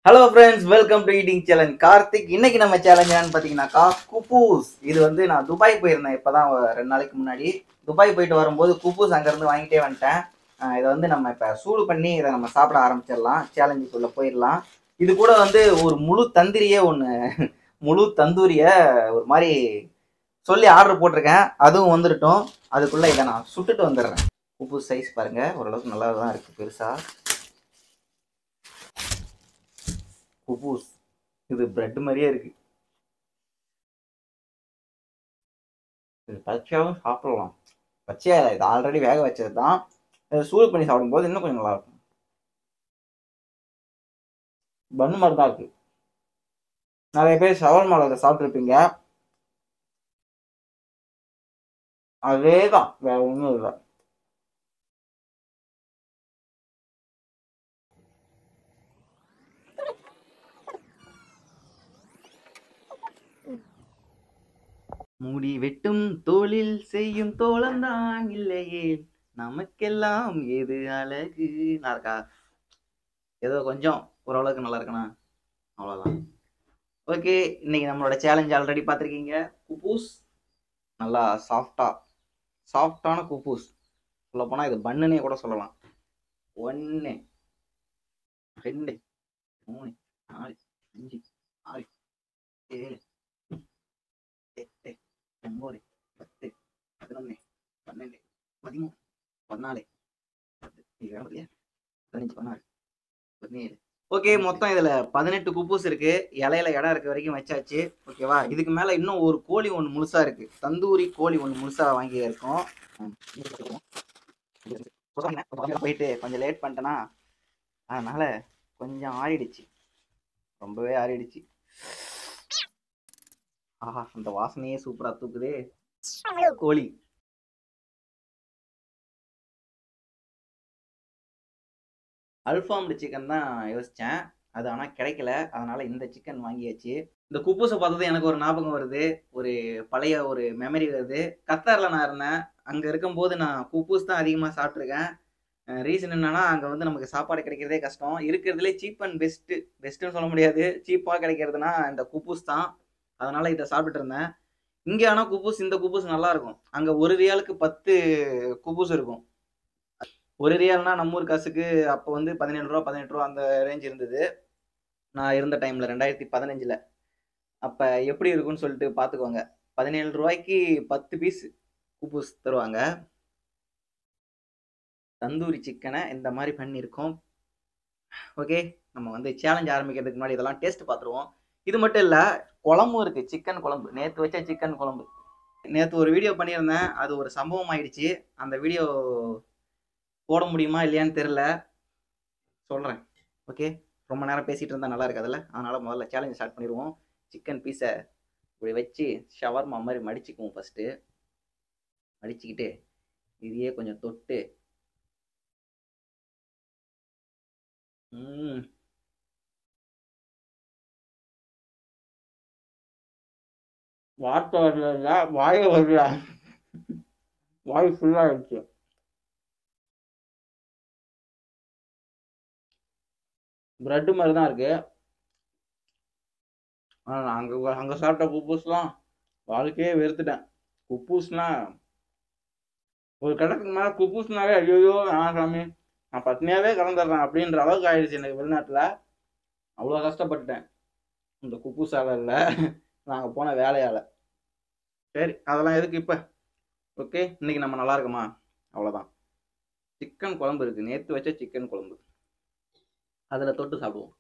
Hello friends, welcome to eating challenge. Karthik. இன்னைக்கு நம்ம challenge என்னன்னு பார்த்தீங்கன்னாக்கா குப்பூஸ். இது வந்து நான் துபாய் போயிருந்தேன் இப்போதான் 2 நாளைக்கு முன்னாடி. துபாய் போயிட்டு வரும்போது குப்பூஸ் அங்கேருந்து வாங்கிட்டே வந்துட்டேன். இதை வந்து நம்ம இப்போ சூடு பண்ணி இதை நம்ம சாப்பிட ஆரம்பிச்சிடலாம். சேலஞ்சுக்குள்ளே போயிடலாம். இது கூட வந்து ஒரு முழு தந்திரியே ஒன்று முழு தந்தூரியை ஒரு மாதிரி சொல்லி ஆர்டர் போட்டிருக்கேன். அதுவும் வந்துடட்டும். அதுக்குள்ளே இதை நான் சுட்டுட்டு வந்துடுறேன். குப்பூஸ் சைஸ் பாருங்க, ஓரளவுக்கு நல்லா தான் இருக்குது பெருசாக. குப்பூஸ் இது பிரெட் மாதிரியே இருக்கு. இது பச்சையாகவும் சாப்பிடலாம். பச்சையா இல்லை, இது ஆல்ரெடி வேக வச்சது தான். இதை சூடு பண்ணி சாப்பிடும்போது இன்னும் கொஞ்சம் நல்லா இருக்கும். பன்னு மாதிரி தான் இருக்கு. நிறைய பேர் ஷவர்மாவில் அதை சாப்பிட்ருப்பீங்க. அதே தான், வேற ஒன்றும் இல்லை. முடி வெட்டும் தோளில் செய்யும் தோளம்தான் இல்லையே, நமக்கெல்லாம் எது அழகு. நான் இருக்கா ஏதோ கொஞ்சம் ஓரளவுக்கு நல்லா இருக்கணா, அவ்வளோதான். ஓகே, இன்னைக்கு நம்மளோட சேலஞ்ச் ஆல்ரெடி பார்த்துருக்கீங்க. குப்பூஸ் நல்லா சாஃப்டான குப்பூஸ். சொல்லப்போனால் இது பண்ணுன்னே கூட சொல்லலாம். 1 2 3 4 5 6 7 8 9 10 11 12 13 14 15 16 17. ஓகே, மொத்தம் இதுல 18 குப்பூஸ் இருக்கு. இலையில இடம் இருக்க வரைக்கும் வச்சாச்சு. ஓகேவா? இதுக்கு மேல இன்னும் ஒரு கோழி ஒன்று முழுசா இருக்கு. தந்தூரி கோழி ஒன்று முழுசா வாங்கி இருக்கோம். போயிட்டு கொஞ்சம் லேட் பண்ணிட்டேனா, அதனால கொஞ்சம் ஆறிடுச்சு, ரொம்பவே ஆறிடுச்சு. ஆஹா, அந்த வாசனையே சூப்பரா தூக்குதே. கோழி அல்ஃபாம்டு சிக்கன் தான் யோசிச்சேன். அது ஆனால் கிடைக்கல. அதனால இந்த சிக்கன் வாங்கியாச்சு. இந்த குப்பூஸை பார்த்தது எனக்கு ஒரு ஞாபகம் வருது. ஒரு பழைய ஒரு மெமரி வருது. கத்தாரில் நான் இருந்தேன். அங்கே இருக்கும்போது நான் குப்பூஸ் தான் அதிகமாக சாப்பிட்ருக்கேன். ரீசன் என்னன்னா, அங்கே வந்து நமக்கு சாப்பாடு கிடைக்கிறதே கஷ்டம். இருக்கிறதுலே சீப் அண்ட் பெஸ்ட்டுன்னு சொல்ல முடியாது. சீப்பாக கிடைக்கிறதுனா இந்த குப்பூஸ் தான். அதனால இதை சாப்பிட்டுட்டு இருந்தேன். இங்கே ஆனால் குப்பூஸ், இந்த குப்பூஸ் நல்லா இருக்கும். அங்கே ஒரு ரியாலுக்கு 10 குப்பூஸ் இருக்கும். ஒரு ரியால்னா நம்ம ஊர் காசுக்கு அப்போ வந்து 17 ரூபா 18 ரூபா அந்த ரேஞ்ச் இருந்தது நான் இருந்த டைமில், 2015. அப்போ எப்படி இருக்குன்னு சொல்லிட்டு பார்த்துக்கோங்க. 17 ரூபாய்க்கு 10 பீஸ் குப்பூஸ் தருவாங்க. தந்தூரி சிக்கனை இந்த மாதிரி பண்ணியிருக்கோம். ஓகே, நம்ம வந்து சேலஞ்ச் ஆரம்பிக்கிறதுக்கு முன்னாடி இதெல்லாம் டேஸ்ட் பார்த்துருவோம். இது மட்டும் இல்லை, குழம்பும் இருக்குது. சிக்கன் குழம்பு, நேற்று வச்ச சிக்கன் குழம்பு. நேற்று ஒரு வீடியோ பண்ணியிருந்தேன், அது ஒரு சம்பவம் ஆயிடுச்சு. அந்த வீடியோ போட முடியுமா இல்லையான்னு தெரில, சொல்கிறேன். ஓகே, ரொம்ப நேரம் பேசிகிட்டு இருந்தால் நல்லா இருக்காதுல்ல, அதனால் முதல்ல சேலஞ்ச் ஸ்டார்ட் பண்ணிடுவோம். சிக்கன் பீஸை இப்படி வச்சு ஷவர்மா மாதிரி மடிச்சுக்குவோம். ஃபஸ்ட்டு மடிச்சுக்கிட்டு இதையே கொஞ்சம் தொட்டு வார்த்தை வரல, வாய வரல, வாய் ஃபுல்லாகிடுச்சு. பிரெட்டு மாதிரி தான் இருக்கு. ஆனால் அங்கே சாப்பிட்ட குப்பூஸ்லாம் வாழ்க்கையே வெறுத்துட்டேன். குப்பூஸ்னா ஒரு கடத்துக்கு மேலே குப்பூஸ்னாவே ஐயோ சாமி, நான் பட்னியாகவே கலந்துடுறேன் அப்படின்ற அளவுக்கு ஆயிடுச்சு எனக்கு வெளிநாட்டில். அவ்வளோ கஷ்டப்பட்டுட்டேன் இந்த குப்பூஸால் இல்லை, நாங்கள் போன வேலையால். சரி, அதெல்லாம் எதுக்கு இப்போ. ஓகே, இன்னைக்கு நம்ம நல்லா இருக்குமா, அவ்வளோதான். சிக்கன் குழம்பு இருக்குது, நேற்று வச்ச சிக்கன் குழம்பு, அதில் தொட்டு சாப்பிடுவோம்.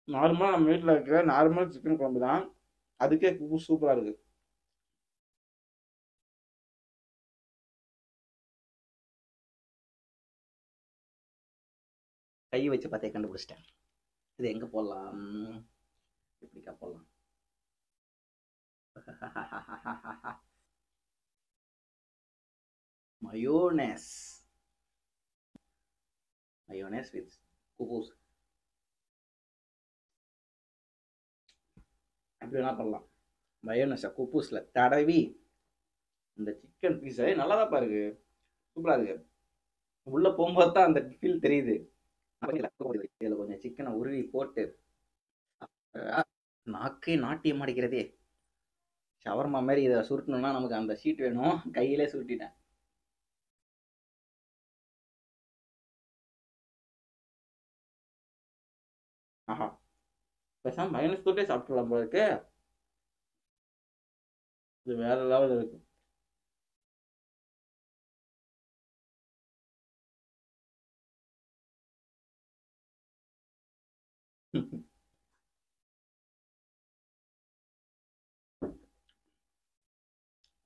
நார்மலாக நம்ம வீட்டில் இருக்கிற நார்மல் சிக்கன் குழம்பு தான், அதுக்கே குப்பூஸ் சூப்பராக இருக்குது. கை வச்சு பார்த்தே கண்டுபிடிச்சிட்டேன். இது எங்கே போடலாம், எப்படிக்கா போடலாம். மயோனேஸ் வித் குப்பூஸ், அப்படி வேணா பண்ணலாம். மயோனஸை குப்பூஸில் தடவி இந்த சிக்கன் பீஸ் நல்லாதான் இருக்கு. சூப்பரா இருக்கு. உள்ள போகும்போது தான் அந்த ஃபீல் தெரியுது. இதுல கொஞ்சம் சிக்கனை உருவி போட்டு நாக்கே நாட்டியம் அடிக்கிறதே. ஷவர்மா மாதிரி இதை சுருட்டணும்னா நமக்கு அந்த ஷீட் வேணும். கையிலே சுருட்டிட்டேன். ஆஹா, பேசாம மைனஸ் தொட்டே சாப்பிடலாம் போல இருக்கு. இது வேற லெவல் இருக்கு.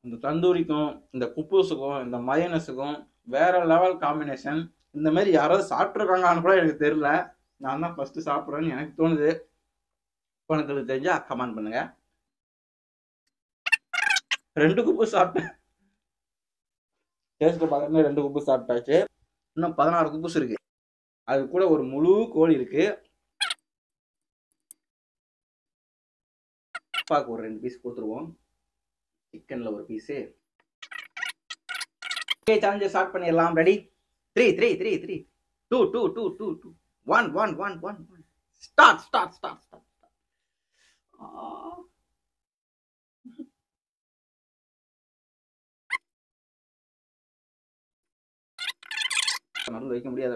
இந்த தந்தூரிக்கும் இந்த குப்பூஸுக்கும் இந்த மயனஸுக்கும் வேற லெவல் காம்பினேஷன். இந்த மாதிரி யாராவது சாப்பிட்ருக்காங்கன்னு கூட எனக்கு தெரியல. நான் தான் ஃபர்ஸ்ட் சாப்பிட்றேன்னு எனக்கு தோணுது. உனக்கு தெரிஞ்சா கமெண்ட் பண்ணுங்க. 2 குப்பு சாப்பிட்டேன். டேஸ்ட் பார்க்கறது 2 குப்பு சாப்பிட்டாச்சு. இன்னும் 16 குப்புஸ் இருக்கு. அது கூட ஒரு முழு கோழி இருக்கு. அப்பாவுக்கு ஒரு 2 பீஸ் கொடுத்துருவோம். சிக்கன்ல ஒரு பீஸு. சேலஞ்சை ஸ்டார்ட் பண்ணிடலாம். Ready? 3 3 3 3 2 2 2 2 2 1 1 1 1 1 start start start start. நடுவில் வைக்க முடியாத.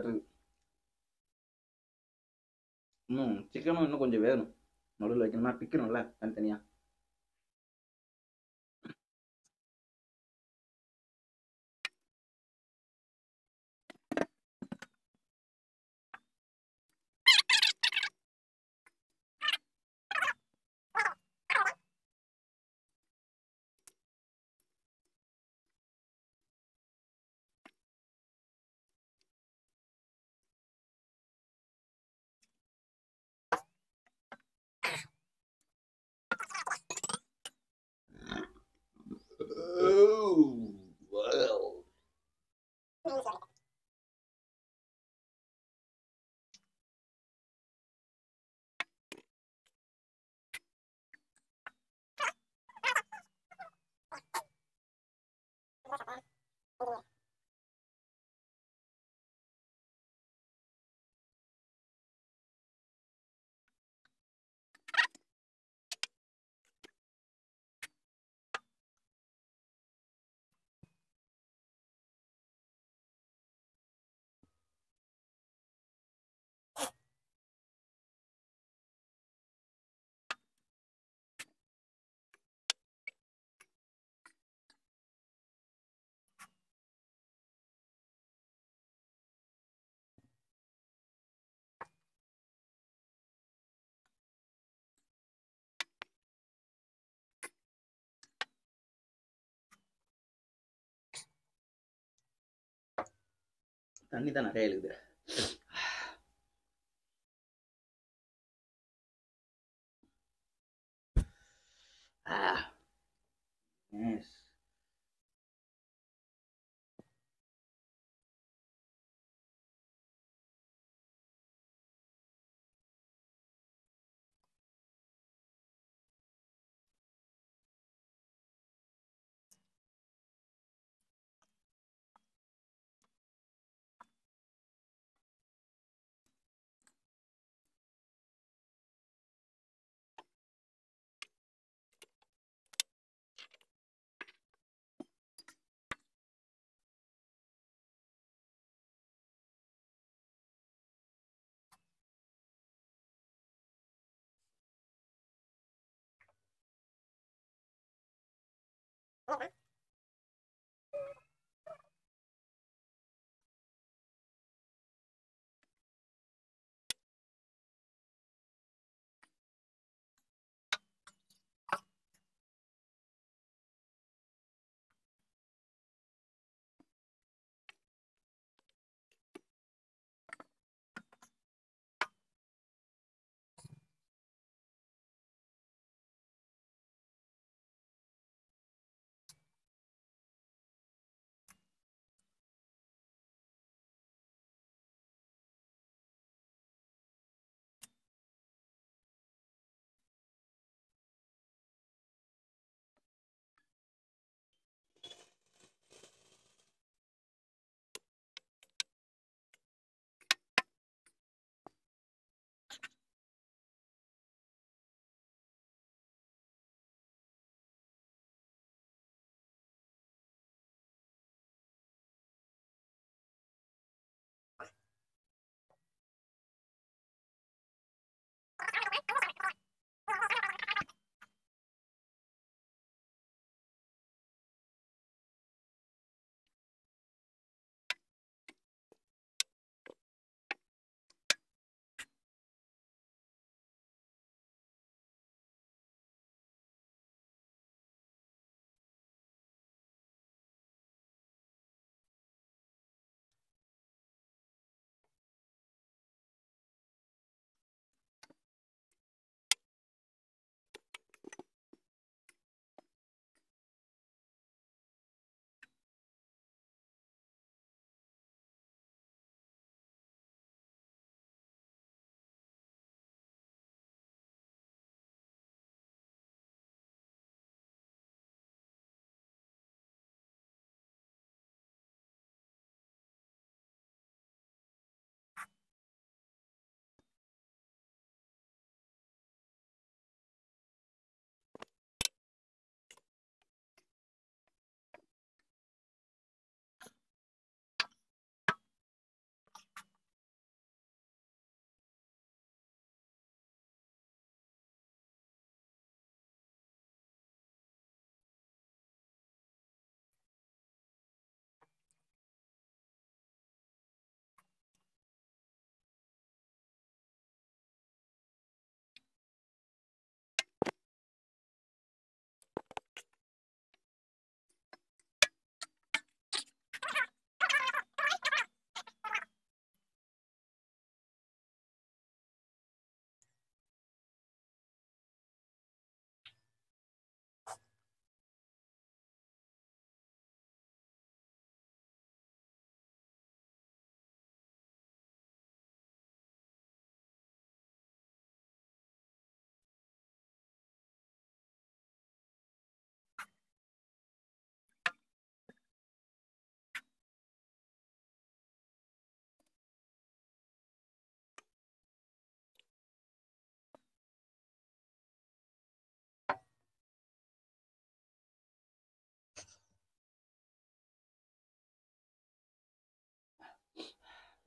சிக்கனும் இன்னும் கொஞ்சம் வேணும். நடுவில் வைக்கணும்னா பிக்கணும்ல தனித்தனியா. தண்ணி தான் நிறைய இருக்குது. Yes.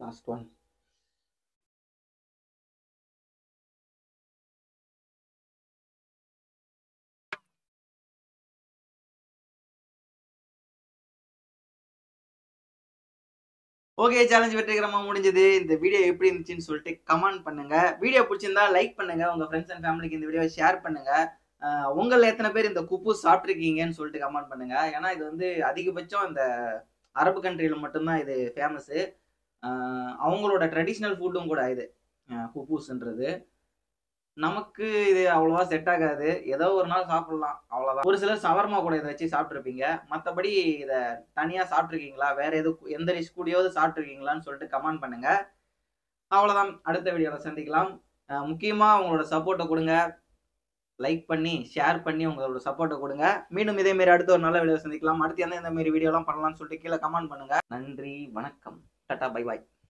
Last one. Okay, challenge வெற்றிகரமா முடிஞ்சது. இந்த வீடியோ எப்படி இருந்துச்சுன்னு சொல்லிட்டு கமெண்ட் பண்ணுங்க. வீடியோ பிடிச்சிருந்தா லைக் பண்ணுங்க. உங்க ஃப்ரெண்ட்ஸ் அண்ட் ஃபேமிலிக்கு இந்த வீடியோவை ஷேர் பண்ணுங்க. உங்கள எத்தனை பேர் இந்த குப்பூஸ் சாப்பிட்ருக்கீங்கன்னு சொல்லிட்டு கமெண்ட் பண்ணுங்க. ஏன்னா இது வந்து அதிகபட்சம் இந்த அரபு கண்ட்ரியில மட்டும்தான் இது ஃபேமஸு. அவங்களோட ட்ரெடிஷ்னல் ஃபுட்டும் கூட இது குப்பூஸ்ன்றது. நமக்கு இது அவ்வளவா செட் ஆகாது. ஏதோ ஒரு நாள் சாப்பிடலாம், அவ்வளவுதான். ஒரு சிலர் ஷவர்மா கூட இதை வச்சு சாப்பிட்ருப்பீங்க. மற்றபடி இதை தனியா சாப்பிட்ருக்கீங்களா, வேற எந்த டிஷ் கூடயாவது சாப்பிட்ருக்கீங்களான்னு சொல்லிட்டு கமெண்ட் பண்ணுங்க. அவ்வளவுதான், அடுத்த வீடியோல சந்திக்கலாம். முக்கியமா உங்களோட சப்போர்ட்டை கொடுங்க. லைக் பண்ணி ஷேர் பண்ணி உங்களோட சப்போர்ட்டை கொடுங்க. மீண்டும் இதே மாதிரி அடுத்த ஒரு நல்ல வீடியோ சந்திக்கலாம். அடுத்து இந்த மாதிரி வீடியோலாம் பண்ணலாம்னு சொல்லிட்டு கீழே கமெண்ட் பண்ணுங்க. நன்றி, வணக்கம், டாடா, பை பாய்.